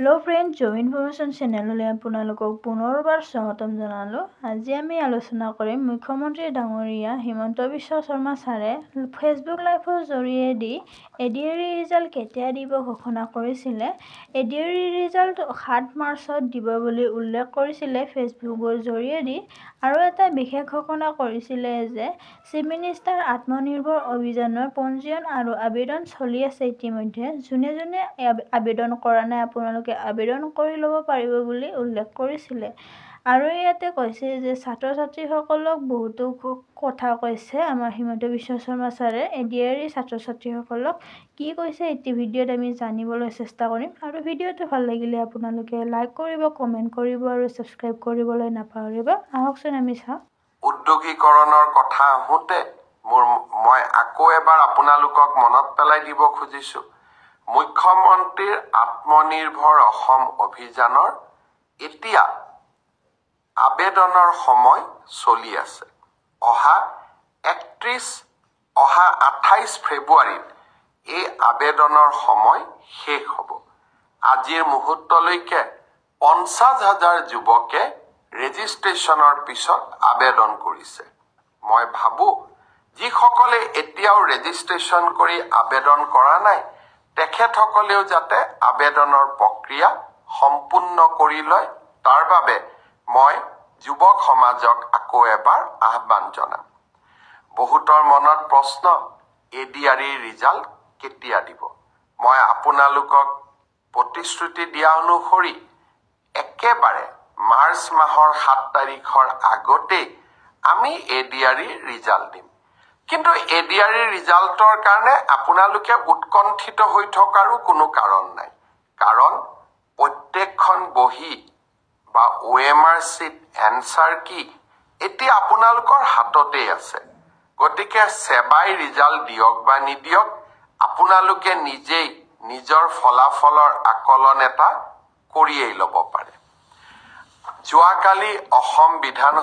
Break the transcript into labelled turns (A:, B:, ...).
A: Hello friend जब information channel आपलोक पुनर्बार स्वागतम जानालो। आज आमी आलोचना करिम मुख्यमंत्री डांगरिया हिमंत बिश्व शर्मा सारे फेसबुक लाइभर जरिए एडीआरई रिजाल्ट केতিয়া দিব घोषणा কৰিছিলে। एडीआरई रिजाल्ट 7 मार्चत দিব বুলি উল্লেখ কৰিছিলে फेसबुকৰ জৰিয়ে আৰু এটা বিশেষ ঘোষণা কৰিছিলে যে চিফ মিনিষ্টাৰ আত্মনিৰ্ভৰ অভিযানৰ পঞ্জীয়ন আৰু আবেদন চলি আছে। ইতিমধ্যে যোনে যোনে আবেদন কৰা নাই আপোনালোকে আবেদন কৰি ল'ব পাৰিব বুলি উল্লেখ কৰিছিলে। আৰু ইয়াতে কৈছে যে ছাত্ৰ ছাত্ৰীসকলক বহুতো কথা কৈছে আমাৰ হিমন্ত বিশ্ব শৰ্মা ছাৰে এডিআৰই ছাত্ৰ ছাত্ৰীসকলক কি কৈছে এই ভিডিঅ'ত আমি জানিবলৈ চেষ্টা কৰিম। আৰু ভিডিঅ'টো ভাল লাগিলে আপোনালোকে লাইক কৰিব, কমেন্ট কৰিব আৰু সাবস্ক্ৰাইব কৰিবলৈ নাপাহৰিব। আহকচোন আমি চাওঁ।
B: উদ্যোগীকৰণৰ কথা আহোঁতে মই আকৌ এবাৰ আপোনালোকক মনত পেলাই দিব খুজিছো মুখ্যমন্ত্ৰীৰ আত্মনিৰ্ভৰ অসম অভিযানৰ এতিয়া আবেদনৰ সময় চলি আছে। অহা 28 ফেব্ৰুৱাৰীত এই আবেদনৰ সময় শেষ হ'ব। আজিৰ মুহূৰ্তলৈকে 50,000 যুৱকে ৰেজিষ্ট্ৰেশ্যনৰ পিছত আবেদন কৰিছে। মই ভাবো যিসকলে এতিয়াও ৰেজিষ্ট্ৰেশ্যন কৰি আবেদন কৰা নাই তেখেতসকলেও যাতে আবেদনৰ প্ৰক্ৰিয়া সম্পূৰ্ণ কৰি লয় তাৰ বাবে মই যুৱক সমাজক আকৌ এবাৰ আহ্বান জনাম। বহুতৰ মনত প্ৰশ্ন এডিআৰই ৰিজাল্ট কেতিয়া দিব। মই আপোনালোকক প্ৰতিশ্ৰুতি দিয়া অনুসৰি একেবাৰে মাৰ্চ মাহৰ 7 তাৰিখৰ আগতে আমি এডিআৰই ৰিজাল্ট দিম। কিন্তু এডিআৰই ৰিজাল্টৰ কাৰণে আপোনালোকে উৎকণ্ঠিত হৈ থকাৰো কোনো কাৰণ নাই। কাৰণ প্ৰত্যেকখন বহি বা OMR চিট এনসাৰ কি এতিয়া আপোনালোকৰ হাততে আছে। গতিকে সেবাই ৰিজাল্ট দিয়ক বা নিদিয়ক আপোনালোকে নিজেই নিজৰ ফলাফলৰ আকলন এটা কৰিয়েই ল'ব পাৰে। যোৱাকালি অসম বিধান